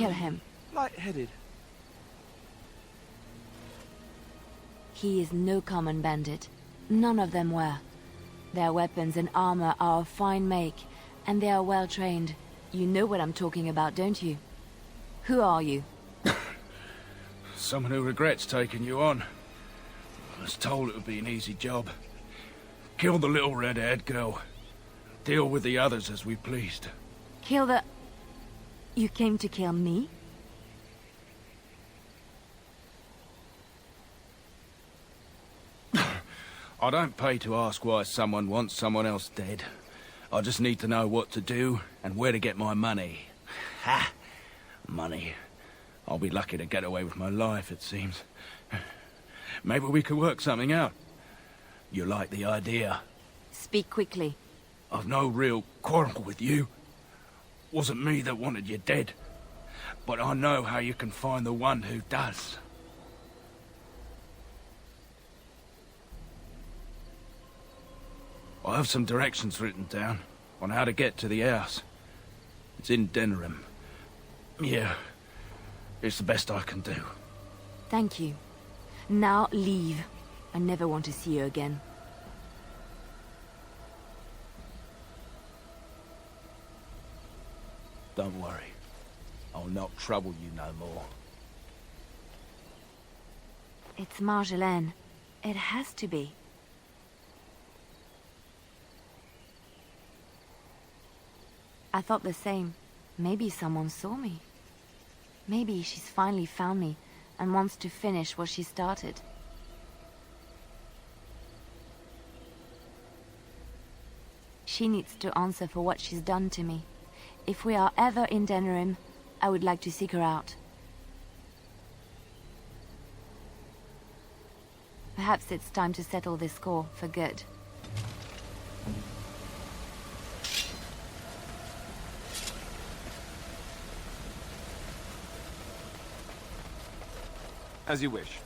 kill him. Light-headed. He is no common bandit. None of them were. Their weapons and armor are of fine make, and they are well trained. You know what I'm talking about, don't you? Who are you? Someone who regrets taking you on. I was told it would be an easy job. Kill the little red-haired girl. Deal with the others as we pleased. Kill the... You came to kill me? I don't pay to ask why someone wants someone else dead. I just need to know what to do and where to get my money. Ha! Money. I'll be lucky to get away with my life, it seems. Maybe we could work something out. You like the idea? Speak quickly. I've no real quarrel with you. Wasn't me that wanted you dead. But I know how you can find the one who does. I have some directions written down on how to get to the house. It's in Denerim. Yeah, it's the best I can do. Thank you. Now leave. I never want to see you again. Don't worry. I'll not trouble you no more. It's Marjolaine. It has to be. I thought the same. Maybe someone saw me. Maybe she's finally found me and wants to finish what she started. She needs to answer for what she's done to me. If we are ever in Denerim, I would like to seek her out. Perhaps it's time to settle this score for good. As you wish.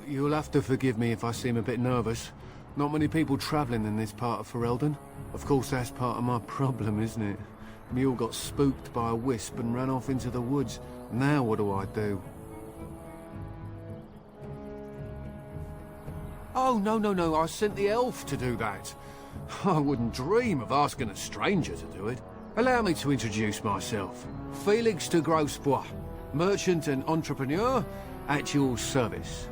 You'll have to forgive me if I seem a bit nervous. Not many people travelling in this part of Ferelden. Of course, that's part of my problem, isn't it? Mule got spooked by a wisp and ran off into the woods. Now what do I do? Oh, no, I sent the elf to do that. I wouldn't dream of asking a stranger to do it. Allow me to introduce myself. Felix de Grosbois, merchant and entrepreneur, at your service.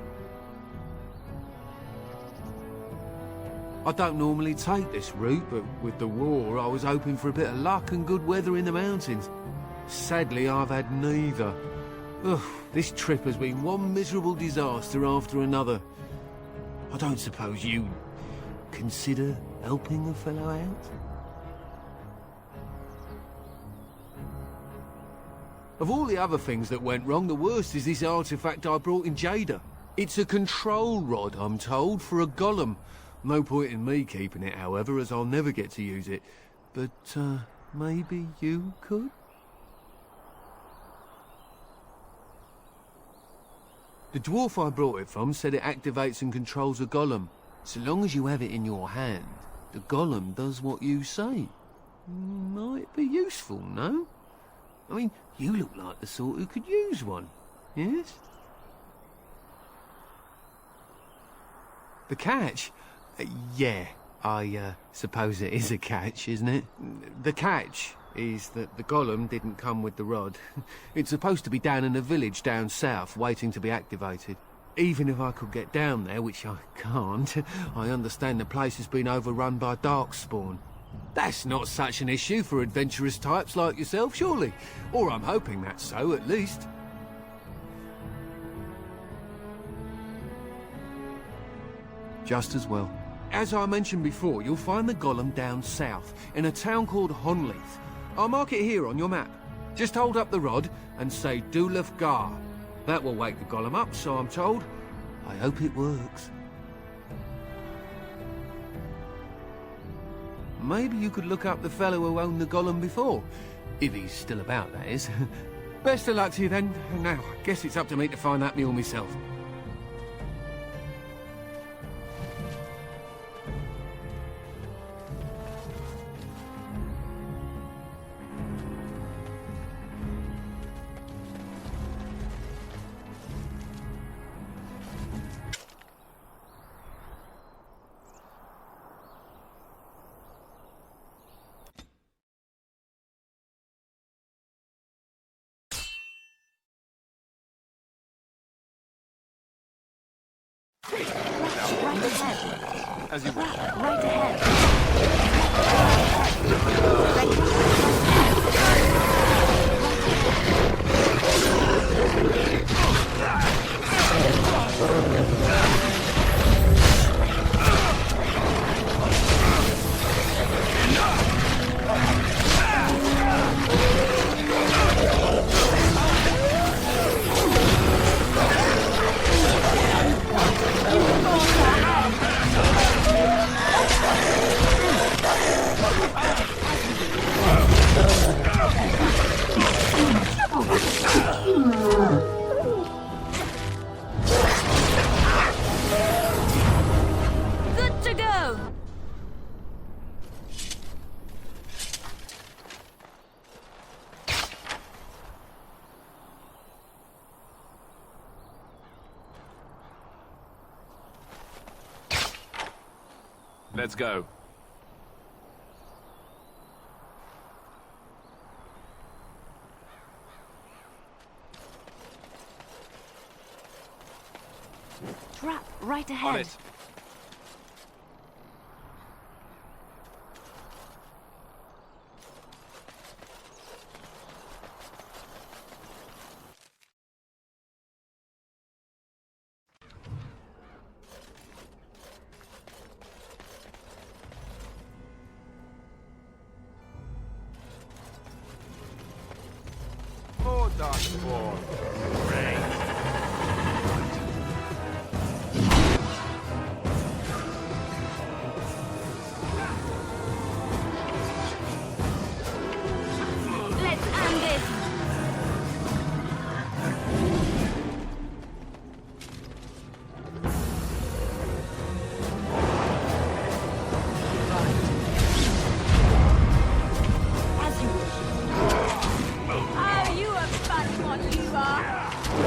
I don't normally take this route, but with the war, I was hoping for a bit of luck and good weather in the mountains. Sadly, I've had neither. Ugh, this trip has been one miserable disaster after another. I don't suppose you'd consider helping a fellow out? Of all the other things that went wrong, the worst is this artifact I brought in Jada. It's a control rod, I'm told, for a golem. No point in me keeping it, however, as I'll never get to use it. But, maybe you could? The dwarf I brought it from said it activates and controls a golem. So long as you have it in your hand, the golem does what you say. Might be useful, no? I mean, you look like the sort who could use one, yes? The catch? Yeah, I suppose it is a catch, isn't it? The catch is that the golem didn't come with the rod. It's supposed to be down in a village down south, waiting to be activated. Even if I could get down there, which I can't, I understand the place has been overrun by darkspawn. That's not such an issue for adventurous types like yourself, surely? Or I'm hoping that's so, at least. Just as well. As I mentioned before, you'll find the golem down south, in a town called Honleith. I'll mark it here on your map. Just hold up the rod and say Dulaf Gar. That will wake the golem up, so I'm told. I hope it works. Maybe you could look up the fellow who owned the golem before. If he's still about, that is. Best of luck to you then. Now, I guess it's up to me to find that mule myself. Right ahead. As you wish. Right ahead. Good to go. Let's go. Trap right On ahead. it. Oh, dashboard. Let's end this. As you wish. Oh, you a fat one, you are.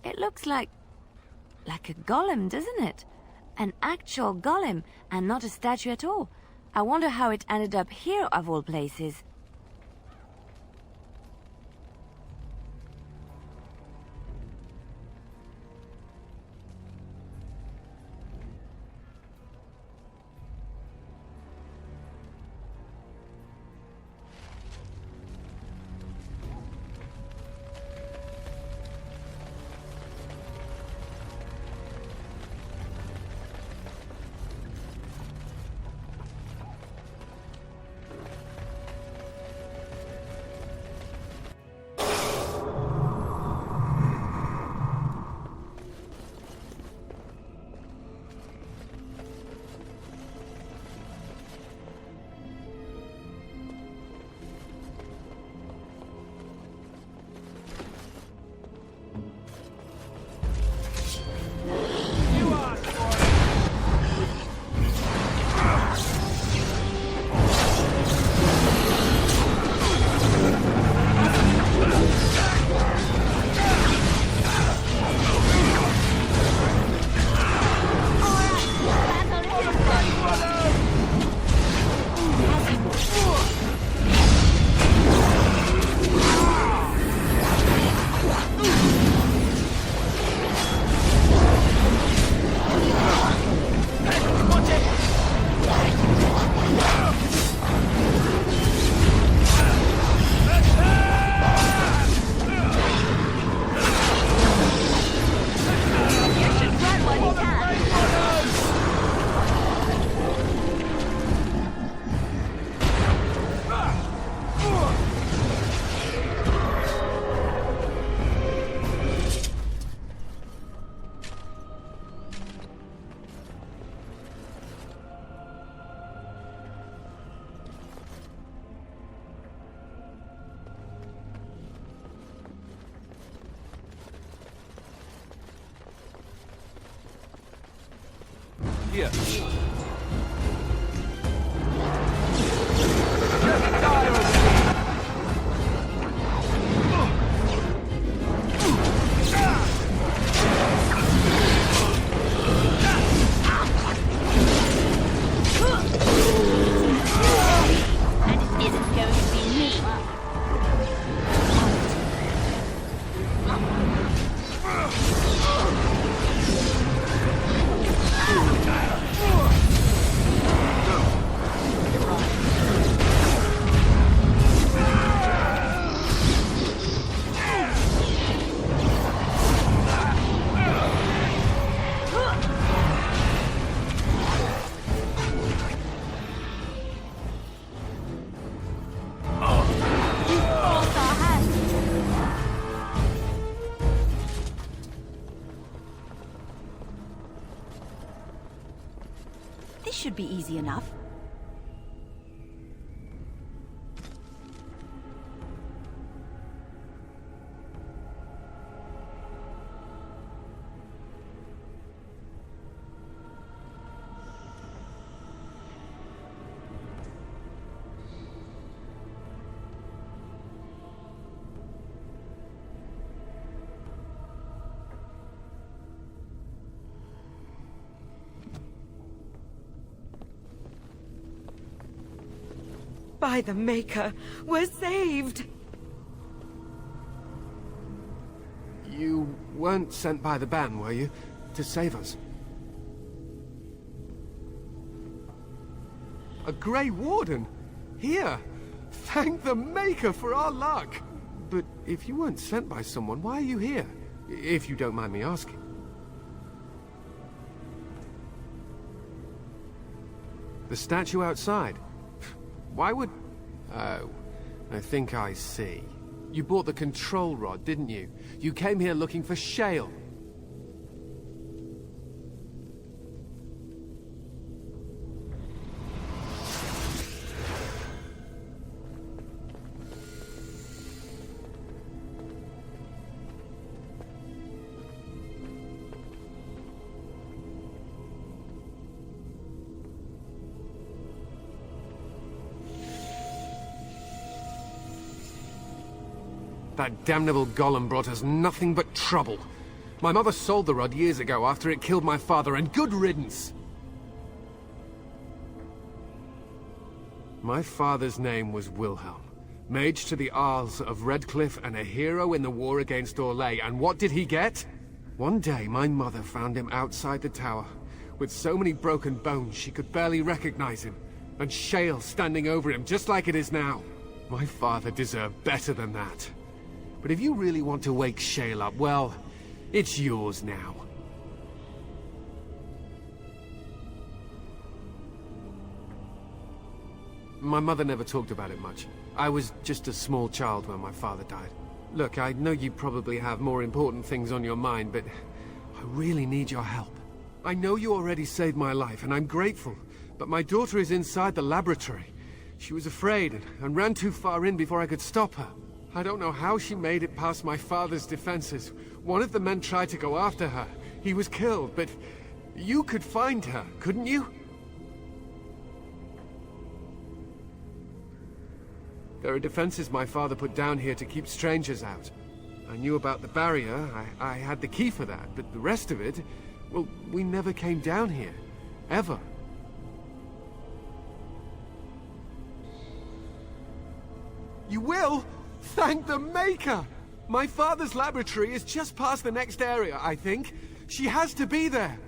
It looks like a golem, doesn't it? An actual golem, and not a statue at all. I wonder how it ended up here, of all places. Here. This should be easy enough. By the Maker, we're saved! You weren't sent by the ban, were you? To save us? A Grey Warden? Here! Thank the Maker for our luck! But if you weren't sent by someone, why are you here? If you don't mind me asking. The statue outside? Why would... Oh, I think I see. You bought the control rod, didn't you? You came here looking for shale. That damnable golem brought us nothing but trouble. My mother sold the rod years ago after it killed my father, and good riddance. My father's name was Wilhelm, mage to the Arls of Redcliffe and a hero in the war against Orlais, and what did he get? One day, my mother found him outside the tower, with so many broken bones she could barely recognize him, and shale standing over him just like it is now. My father deserved better than that. But if you really want to wake Shale up, well, it's yours now. My mother never talked about it much. I was just a small child when my father died. Look, I know you probably have more important things on your mind, but I really need your help. I know you already saved my life, and I'm grateful, but my daughter is inside the laboratory. She was afraid and ran too far in before I could stop her. I don't know how she made it past my father's defenses. One of the men tried to go after her. He was killed, but you could find her, couldn't you? There are defenses my father put down here to keep strangers out. I knew about the barrier, I had the key for that, but the rest of it, well, we never came down here. Ever. You will? Thank the Maker! My father's laboratory is just past the next area, I think. She has to be there.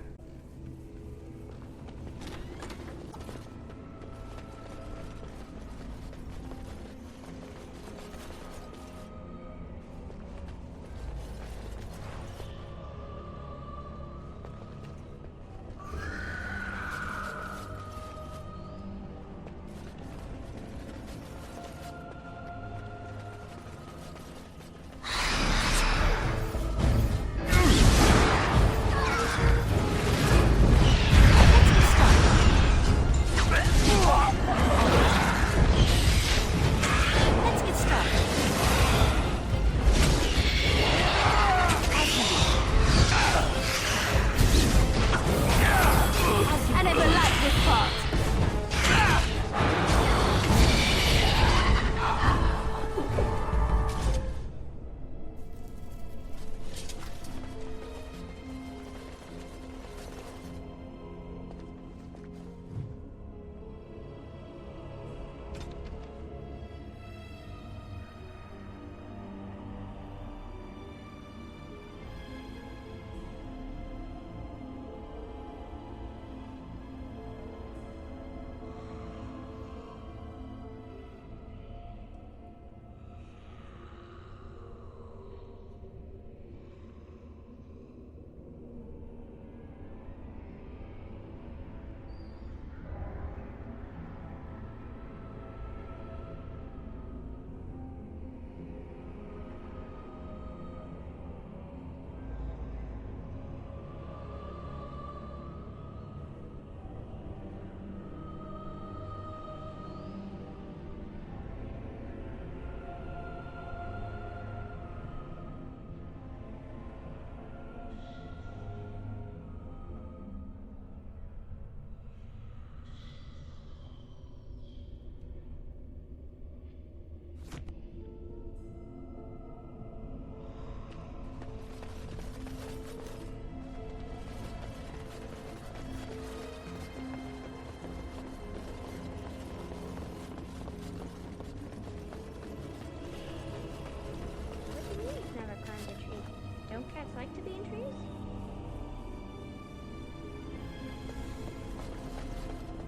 Like to be in trees?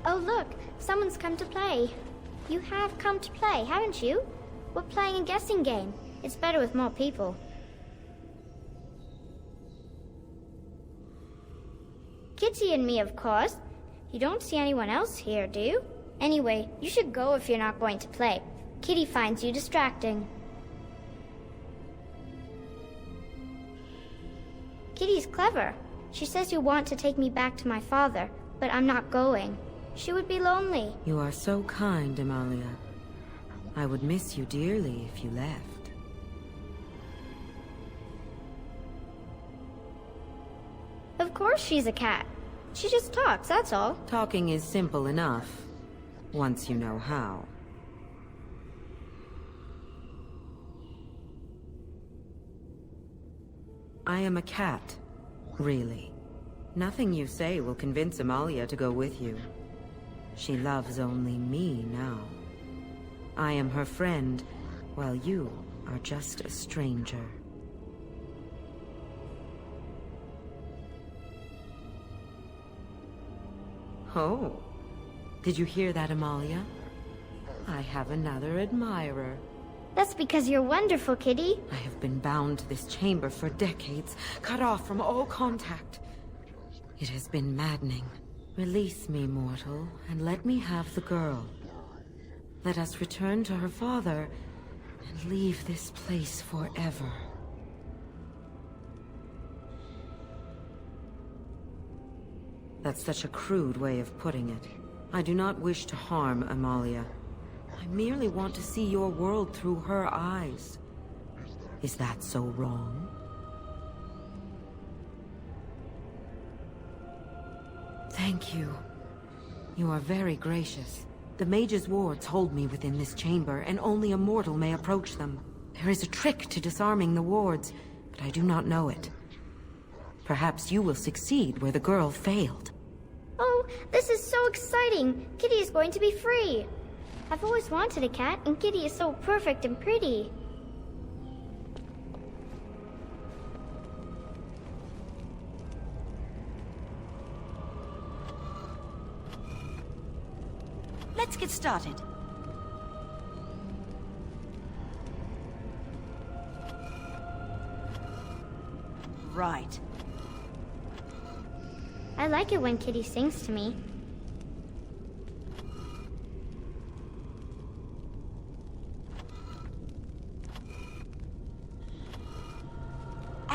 Oh look, someone's come to play. You have come to play, haven't you? We're playing a guessing game. It's better with more people. Kitty and me, of course. You don't see anyone else here, do you? Anyway, you should go if you're not going to play. Kitty finds you distracting. Kitty's clever. She says you want to take me back to my father, but I'm not going. She would be lonely. You are so kind, Amalia. I would miss you dearly if you left. Of course she's a cat. She just talks, that's all. Talking is simple enough, once you know how. I am a cat, really. Nothing you say will convince Amalia to go with you. She loves only me now. I am her friend, while you are just a stranger. Oh, did you hear that, Amalia? I have another admirer. That's because you're wonderful, Kitty. I have been bound to this chamber for decades, cut off from all contact. It has been maddening. Release me, mortal, and let me have the girl. Let us return to her father and leave this place forever. That's such a crude way of putting it. I do not wish to harm Amalia. I merely want to see your world through her eyes. Is that so wrong? Thank you. You are very gracious. The mage's wards hold me within this chamber, and only a mortal may approach them. There is a trick to disarming the wards, but I do not know it. Perhaps you will succeed where the girl failed. Oh, this is so exciting! Kitty is going to be free! I've always wanted a cat, and Kitty is so perfect and pretty. Let's get started. Right. I like it when Kitty sings to me.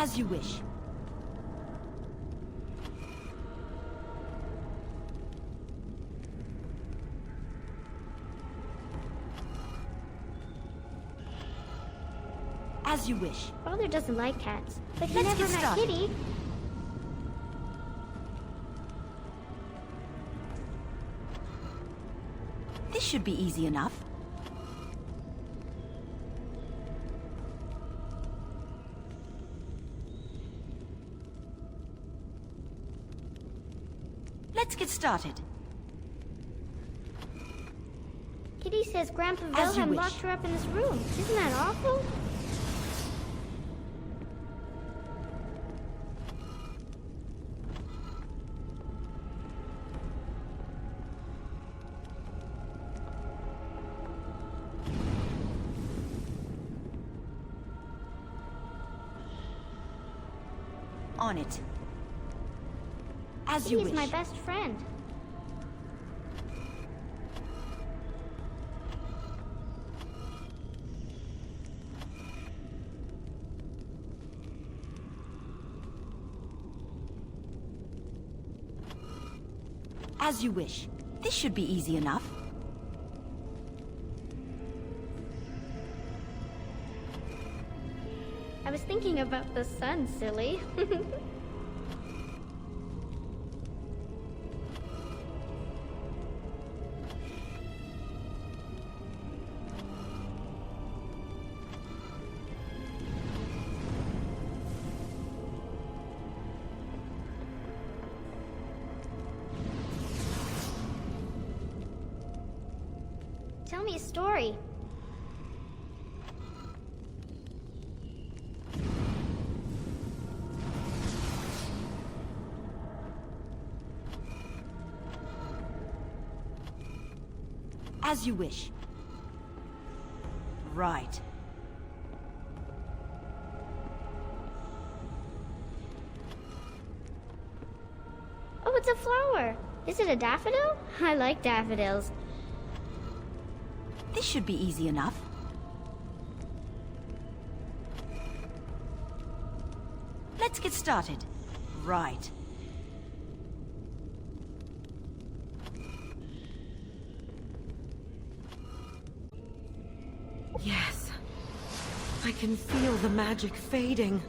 As you wish. As you wish. Father doesn't like cats, but he Let's never get met started. Kitty. This should be easy enough. Let's get started. Kitty says Grandpa As you Wilhelm wish. locked her up in his room. Isn't that awful? On it. As you Kitty's wish. my best friend. As you wish. This should be easy enough. I was thinking about the sun, silly. Tell me a story. As you wish. Right. Oh, it's a flower. Is it a daffodil? I like daffodils. This should be easy enough. Let's get started. Right. Yes. I can feel the magic fading.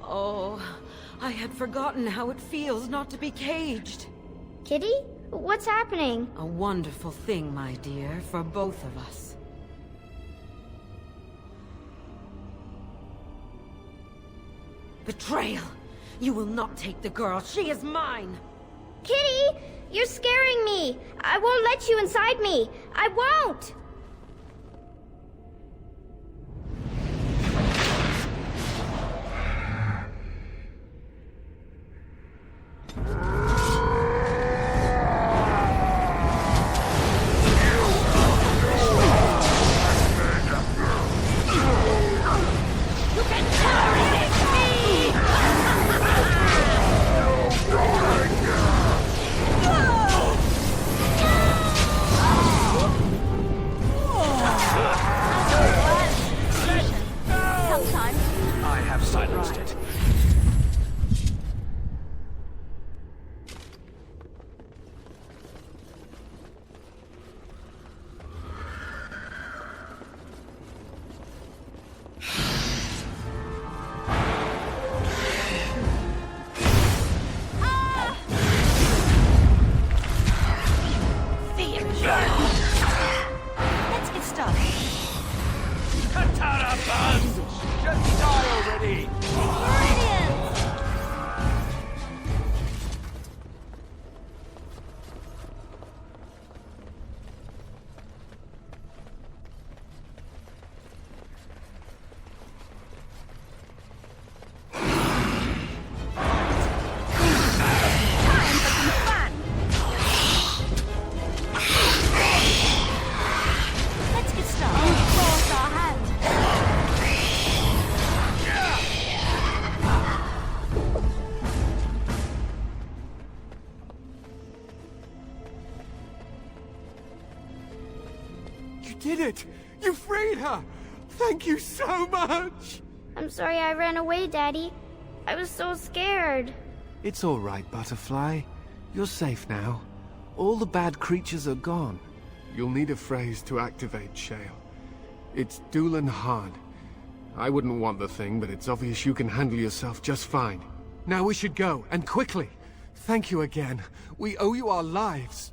Oh, I had forgotten how it feels not to be caged. Kitty? What's happening? A wonderful thing, my dear, for both of us. Betrayal! You will not take the girl. She is mine! Kitty! You're scaring me! I won't let you inside me! I won't! I have silenced it. Let's get started. Katana Buzz! Just die already! Brilliant! Let's get started. Force our hand. You did it! You freed her! Thank you so much! I'm sorry I ran away, Daddy. I was so scared. It's all right, Butterfly. You're safe now. All the bad creatures are gone. You'll need a phrase to activate Shale. It's Doolan hard. I wouldn't want the thing, but it's obvious you can handle yourself just fine. Now we should go, and quickly. Thank you again. We owe you our lives.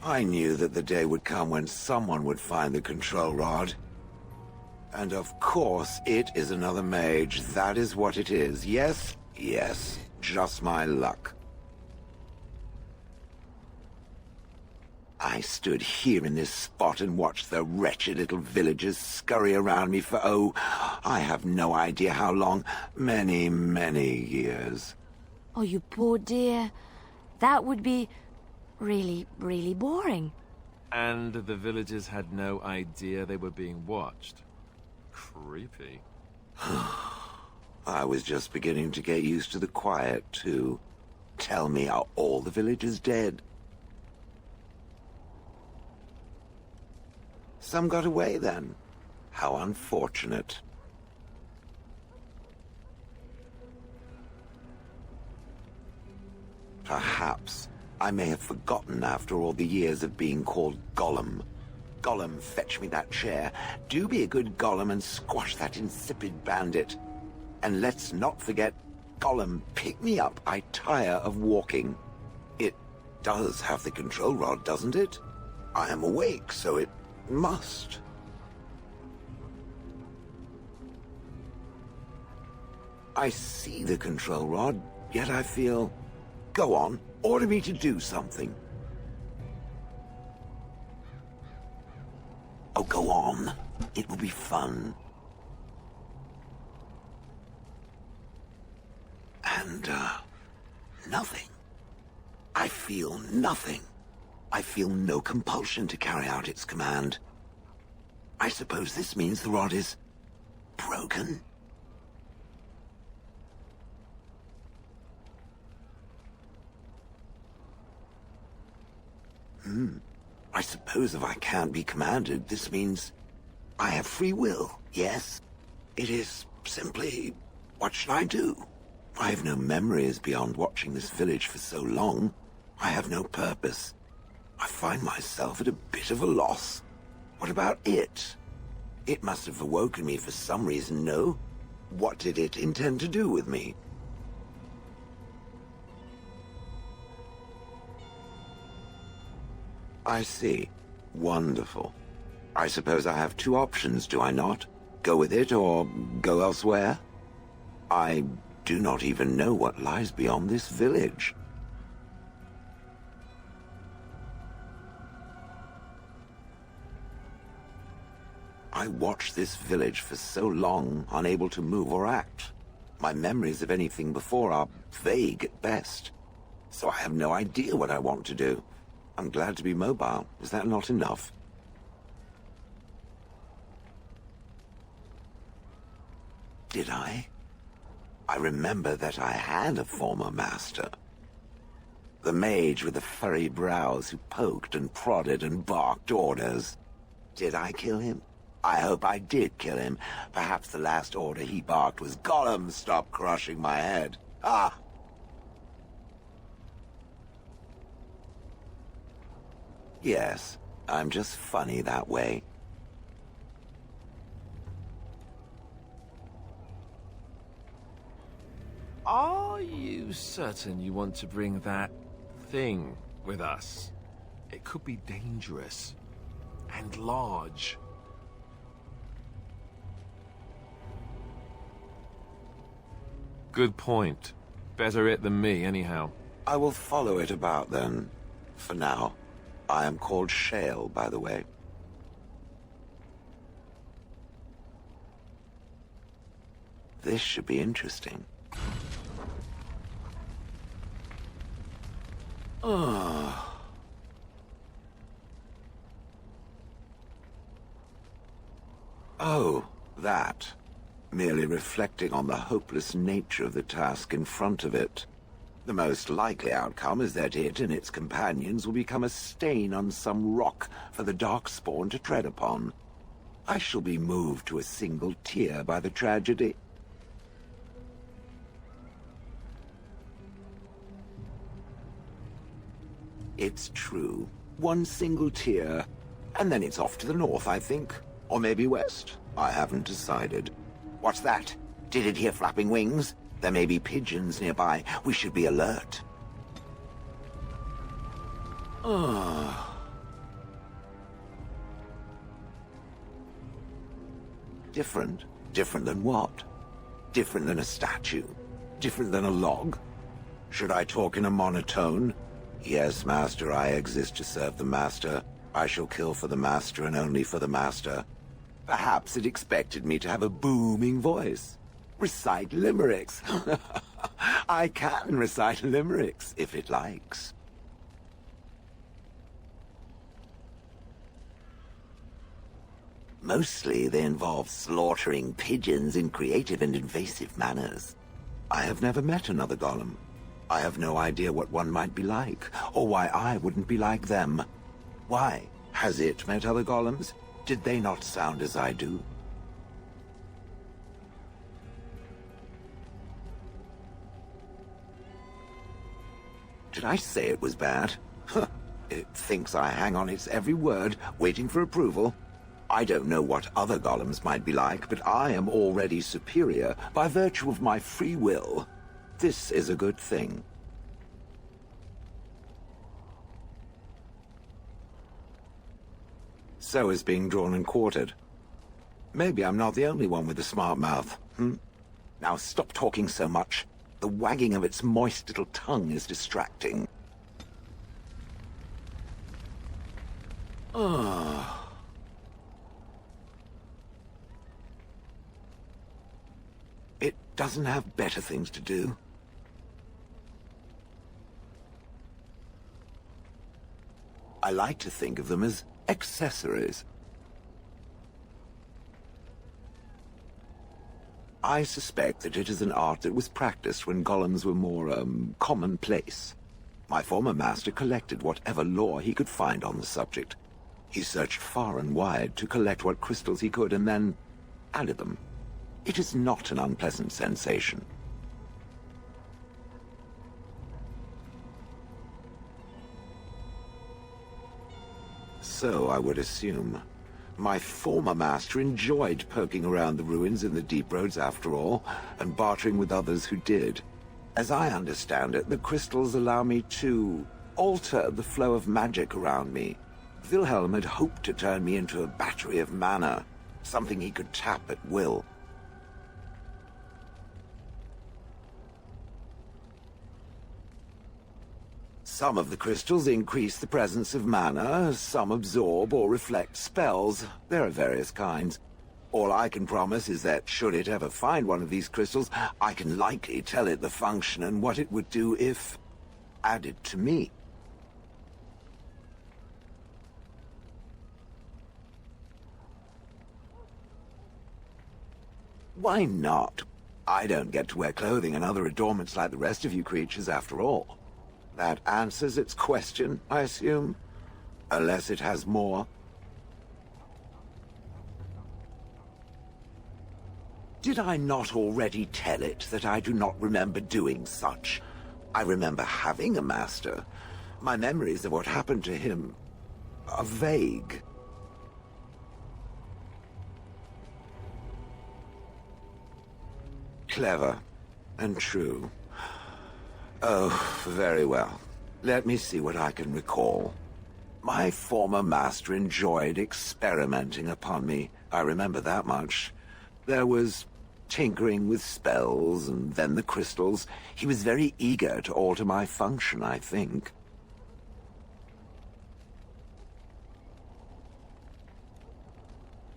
I knew that the day would come when someone would find the control rod. And of course, it is another mage. That is what it is. Yes, yes. Just my luck. I stood here in this spot and watched the wretched little villagers scurry around me for, oh, I have no idea how long. Many, many years. Oh, you poor dear. That would be really, really boring. And the villagers had no idea they were being watched. Creepy. I was just beginning to get used to the quiet, too. Tell me, are all the villagers dead? Some got away, then. How unfortunate. Perhaps I may have forgotten after all the years of being called Gollum. Gollum, fetch me that chair. Do be a good Gollum and squash that insipid bandit. And let's not forget, Gollum, pick me up. I tire of walking. It does have the control rod, doesn't it? I am awake, so it must. I see the control rod, yet I feel... Go on, order me to do something. Oh, go on. It will be fun. And, nothing. I feel nothing. I feel no compulsion to carry out its command. I suppose this means the rod is broken? I suppose if I can't be commanded, this means I have free will, yes? It is simply, what should I do? I have no memories beyond watching this village for so long. I have no purpose. I find myself at a bit of a loss. What about it? It must have awoken me for some reason, no? What did it intend to do with me? I see. Wonderful. I suppose I have two options, do I not? Go with it or go elsewhere? I do not even know what lies beyond this village. I watched this village for so long, unable to move or act. My memories of anything before are vague at best. So I have no idea what I want to do. I'm glad to be mobile. Is that not enough? Did I? I remember that I had a former master. The mage with the furry brows who poked and prodded and barked orders. Did I kill him? I hope I did kill him. Perhaps the last order he barked was, "Gollum, stop crushing my head." Ah! Yes, I'm just funny that way. Are you certain you want to bring that thing with us? It could be dangerous and large. Good point. Better it than me, anyhow. I will follow it about then. For now. I am called Shale, by the way. This should be interesting. Oh, that. Merely reflecting on the hopeless nature of the task in front of it. The most likely outcome is that it and its companions will become a stain on some rock for the Darkspawn to tread upon. I shall be moved to a single tear by the tragedy. It's true. One single tear, and then it's off to the north, I think. Or maybe west. I haven't decided. What's that? Did it hear flapping wings? There may be pigeons nearby. We should be alert. Different? Different than what? Different than a statue? Different than a log? Should I talk in a monotone? Yes, Master, I exist to serve the Master. I shall kill for the Master and only for the Master. Perhaps it expected me to have a booming voice. Recite limericks. I can recite limericks, if it likes. Mostly they involve slaughtering pigeons in creative and invasive manners. I have never met another golem. I have no idea what one might be like, or why I wouldn't be like them. Why? Has it met other golems? Did they not sound as I do? Did I say it was bad? Huh. It thinks I hang on its every word, waiting for approval. I don't know what other golems might be like, but I am already superior by virtue of my free will. This is a good thing. So is being drawn and quartered. Maybe I'm not the only one with a smart mouth, Now stop talking so much. The wagging of its moist little tongue is distracting. doesn't have better things to do. I like to think of them as accessories. I suspect that it is an art that was practiced when golems were more, commonplace. My former master collected whatever lore he could find on the subject. He searched far and wide to collect what crystals he could and then added them. It is not an unpleasant sensation. So I would assume. My former master enjoyed poking around the ruins in the deep roads after all, and bartering with others who did. As I understand it, the crystals allow me to alter the flow of magic around me. Wilhelm had hoped to turn me into a battery of mana, something he could tap at will. Some of the crystals increase the presence of mana, some absorb or reflect spells. There are various kinds. All I can promise is that should it ever find one of these crystals, I can likely tell it the function and what it would do if added to me. Why not? I don't get to wear clothing and other adornments like the rest of you creatures after all. That answers its question, I assume? Unless it has more. Did I not already tell it that I do not remember doing such? I remember having a master. My memories of what happened to him are vague. Clever and true. Oh, very well. Let me see what I can recall. My former master enjoyed experimenting upon me. I remember that much. There was tinkering with spells, and then the crystals. He was very eager to alter my function, I think.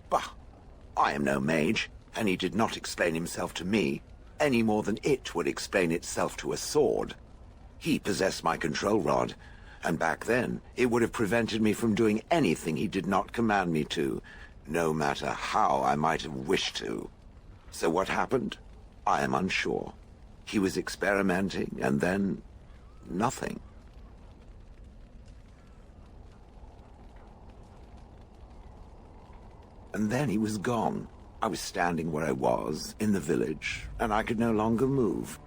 Bah! I am no mage, and he did not explain himself to me, any more than it would explain itself to a sword. He possessed my control rod, and back then, it would have prevented me from doing anything he did not command me to, no matter how I might have wished to. So what happened? I am unsure. He was experimenting, and then nothing. And then he was gone. I was standing where I was, in the village, and I could no longer move.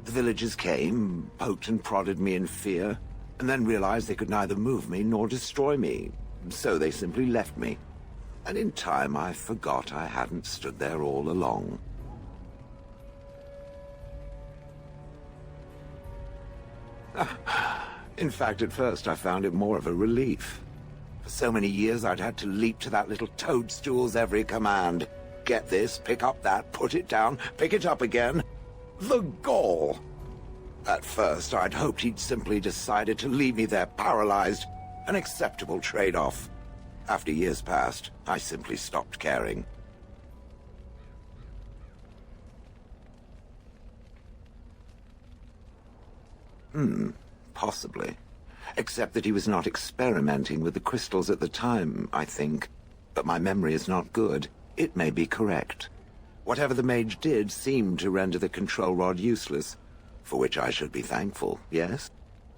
The villagers came, poked and prodded me in fear, and then realized they could neither move me nor destroy me, so they simply left me. And in time I forgot I hadn't stood there all along. In fact, at first I found it more of a relief. For so many years I'd had to leap to that little toadstool's every command. Get this, pick up that, put it down, pick it up again. The gall! At first, I'd hoped he'd simply decided to leave me there paralyzed, an acceptable trade-off. After years passed, I simply stopped caring. Possibly. Except that he was not experimenting with the crystals at the time, I think. But my memory is not good. It may be correct. Whatever the mage did seemed to render the control rod useless, for which I should be thankful, yes?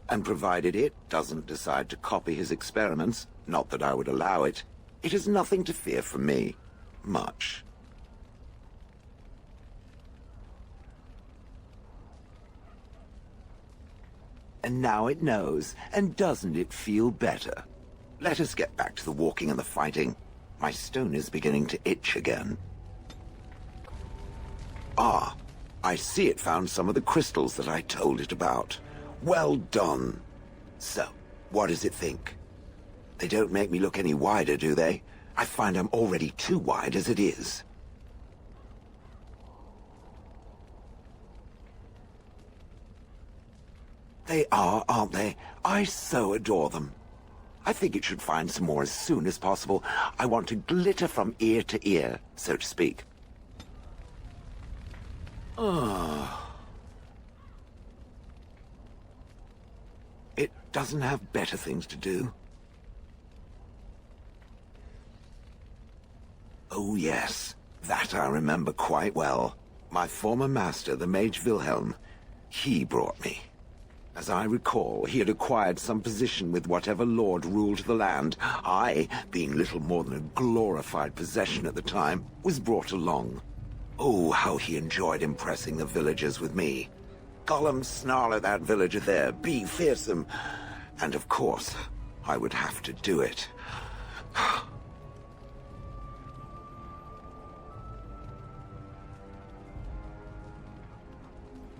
And provided it doesn't decide to copy his experiments, not that I would allow it, it is nothing to fear from me. Much. And now it knows, and doesn't it feel better? Let us get back to the walking and the fighting. My stone is beginning to itch again. Ah, I see it found some of the crystals that I told it about. Well done. So, what does it think? They don't make me look any wider, do they? I find I'm already too wide as it is. They are, aren't they? I so adore them. I think it should find some more as soon as possible. I want to glitter from ear to ear, so to speak. It doesn't have better things to do. Oh yes, that I remember quite well. My former master, the Mage Wilhelm, he brought me. As I recall, he had acquired some position with whatever lord ruled the land. I, being little more than a glorified possession at the time, was brought along. Oh, how he enjoyed impressing the villagers with me. Gollum, snarl at that villager there, be fearsome. And of course, I would have to do it.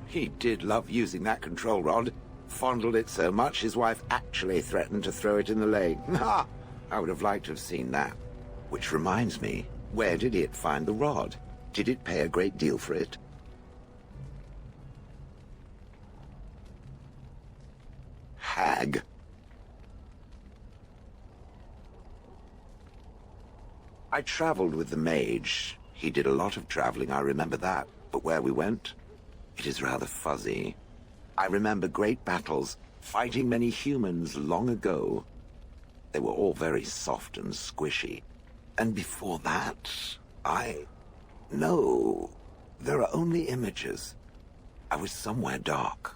He did love using that control rod. Fondled it so much his wife actually threatened to throw it in the lake. Ha! I would have liked to have seen that. Which reminds me, where did it find the rod? Did it pay a great deal for it? Hag. I traveled with the mage. He did a lot of traveling, I remember that. But where we went, it is rather fuzzy. I remember great battles, fighting many humans long ago. They were all very soft and squishy. And before that, No, there are only images. I was somewhere dark.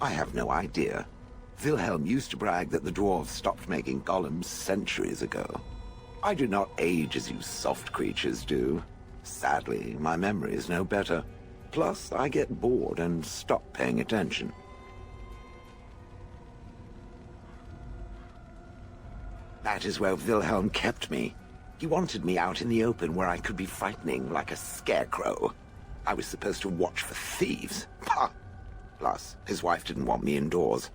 I have no idea. Wilhelm used to brag that the dwarves stopped making golems centuries ago. I do not age as you soft creatures do. Sadly, my memory is no better. Plus, I get bored and stop paying attention. That is where Wilhelm kept me. He wanted me out in the open where I could be frightening like a scarecrow. I was supposed to watch for thieves. Pah! Plus, his wife didn't want me indoors.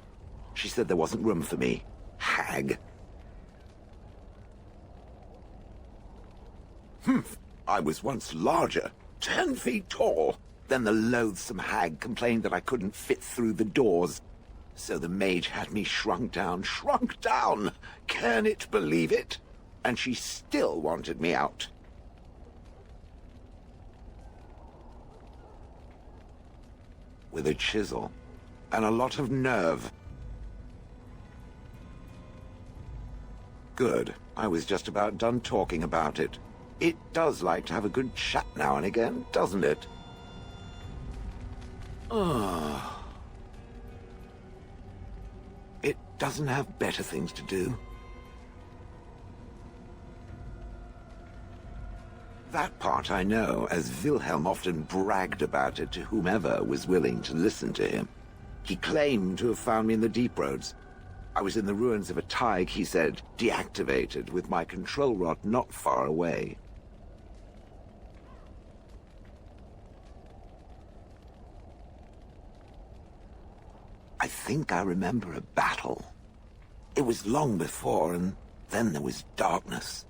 She said there wasn't room for me. Hag. Humph! I was once larger, 10 feet tall. Then the loathsome hag complained that I couldn't fit through the doors. So the mage had me shrunk down. Can it believe it? And she still wanted me out. With a chisel and a lot of nerve. Good. I was just about done talking about it. It does like to have a good chat now and again, doesn't it? It doesn't have better things to do. That part I know, as Wilhelm often bragged about it to whomever was willing to listen to him. He claimed to have found me in the deep roads. I was in the ruins of a Tig, he said, deactivated, with my control rod not far away. I think I remember a battle. It was long before, and then there was darkness.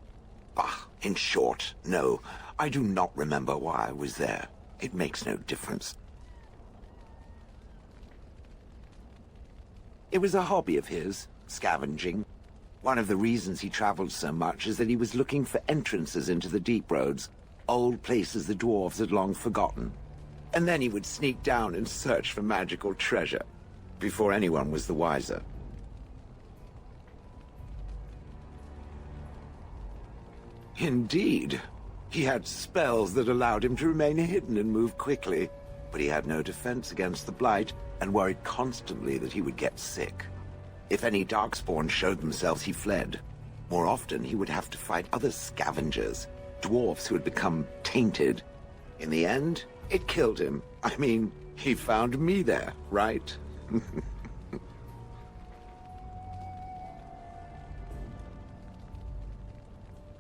Bah, in short, no, I do not remember why I was there. It makes no difference. It was a hobby of his, scavenging. One of the reasons he traveled so much is that he was looking for entrances into the deep roads, old places the dwarves had long forgotten. And then he would sneak down and search for magical treasure, before anyone was the wiser. Indeed. He had spells that allowed him to remain hidden and move quickly, but he had no defense against the Blight and worried constantly that he would get sick. If any Darkspawn showed themselves, he fled. More often, he would have to fight other scavengers, dwarves who had become tainted. In the end, it killed him. I mean, he found me there, right?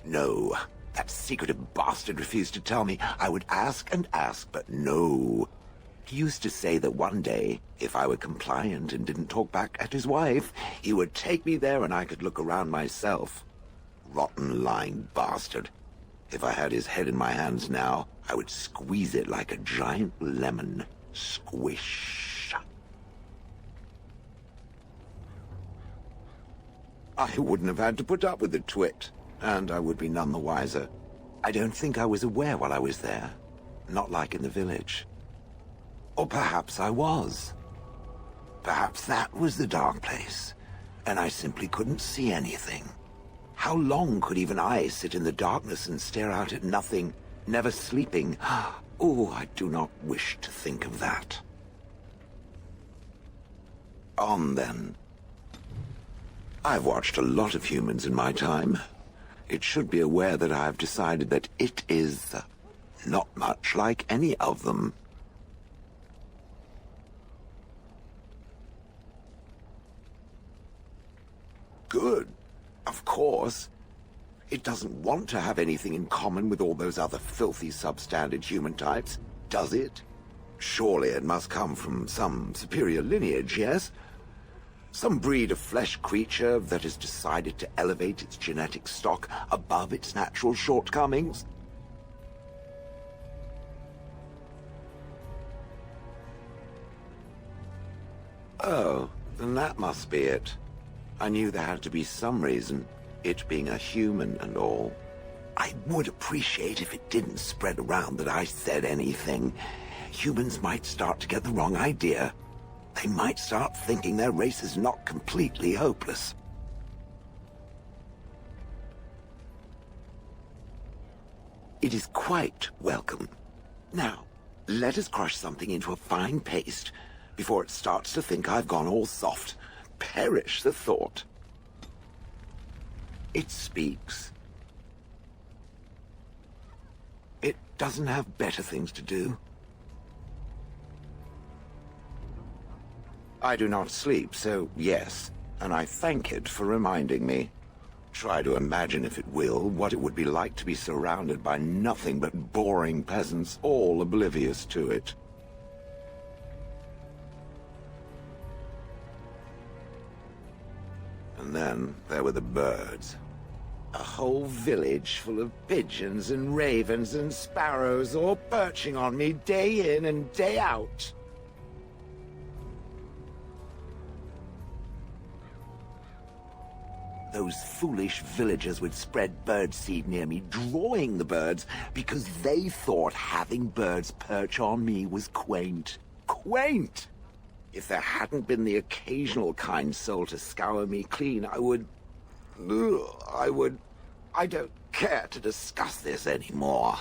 No, that secretive bastard refused to tell me. I would ask and ask, but no. He used to say that one day, if I were compliant and didn't talk back at his wife, he would take me there and I could look around myself. Rotten, lying bastard. If I had his head in my hands now, I would squeeze it like a giant lemon. Squish. I wouldn't have had to put up with the twit. and I would be none the wiser. I don't think I was aware while I was there. Not like in the village. Or perhaps I was. Perhaps that was the dark place, and I simply couldn't see anything. How long could even I sit in the darkness and stare out at nothing, never sleeping? Oh, I do not wish to think of that. On then. I've watched a lot of humans in my time. It should be aware that I've decided that it is not much like any of them. Good, of course. It doesn't want to have anything in common with all those other filthy substandard human types, does it? Surely it must come from some superior lineage, yes? Some breed of flesh creature that has decided to elevate its genetic stock above its natural shortcomings? Oh, then that must be it. I knew there had to be some reason, it being a human and all. I would appreciate if it didn't spread around that I said anything. Humans might start to get the wrong idea. They might start thinking their race is not completely hopeless. It is quite welcome. Now, let us crush something into a fine paste before it starts to think I've gone all soft. Perish the thought. It speaks. It doesn't have better things to do. I do not sleep, so yes, and I thank it for reminding me. Try to imagine, if it will, what it would be like to be surrounded by nothing but boring peasants, all oblivious to it. And then there were the birds. A whole village full of pigeons and ravens and sparrows all perching on me day in and day out. Those foolish villagers would spread birdseed near me, drawing the birds, because they thought having birds perch on me was quaint. Quaint! If there hadn't been the occasional kind soul to scour me clean, I don't care to discuss this anymore.